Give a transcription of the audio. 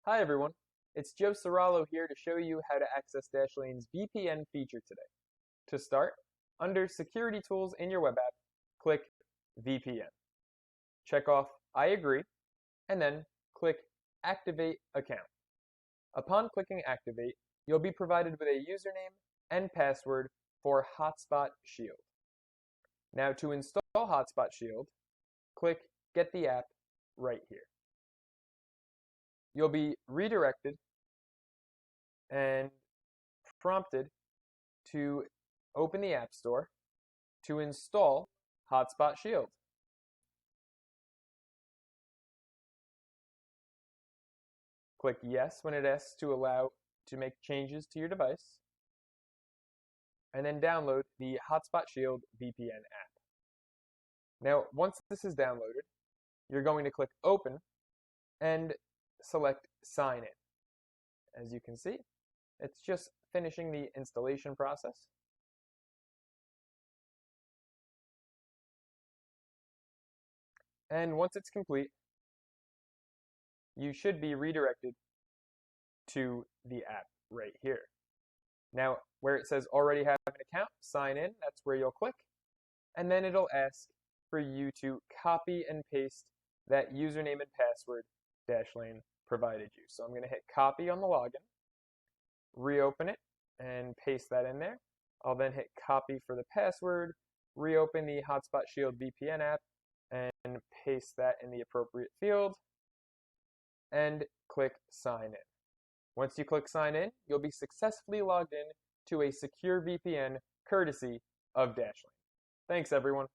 Hi everyone, it's Joe Serralo here to show you how to access Dashlane's VPN feature today. To start, under Security Tools in your web app, click VPN. Check off I agree, and then click Activate Account. Upon clicking Activate, you'll be provided with a username and password for Hotspot Shield. Now to install Hotspot Shield, click Get the app right here. You'll be redirected and prompted to open the App Store to install Hotspot Shield. Click Yes when it asks to allow to make changes to your device, and then download the Hotspot Shield VPN app. Now, once this is downloaded, you're going to click Open and select Sign In. As you can see, it's just finishing the installation process. And once it's complete, you should be redirected to the app right here. Now, where it says already have an account, sign in, that's where you'll click. And then it'll ask for you to copy and paste that username and password Dashlane provided you. So I'm going to hit copy on the login, reopen it, and paste that in there. I'll then hit copy for the password, reopen the Hotspot Shield VPN app, and paste that in the appropriate field, and click sign in. Once you click sign in, you'll be successfully logged in to a secure VPN courtesy of Dashlane. Thanks everyone.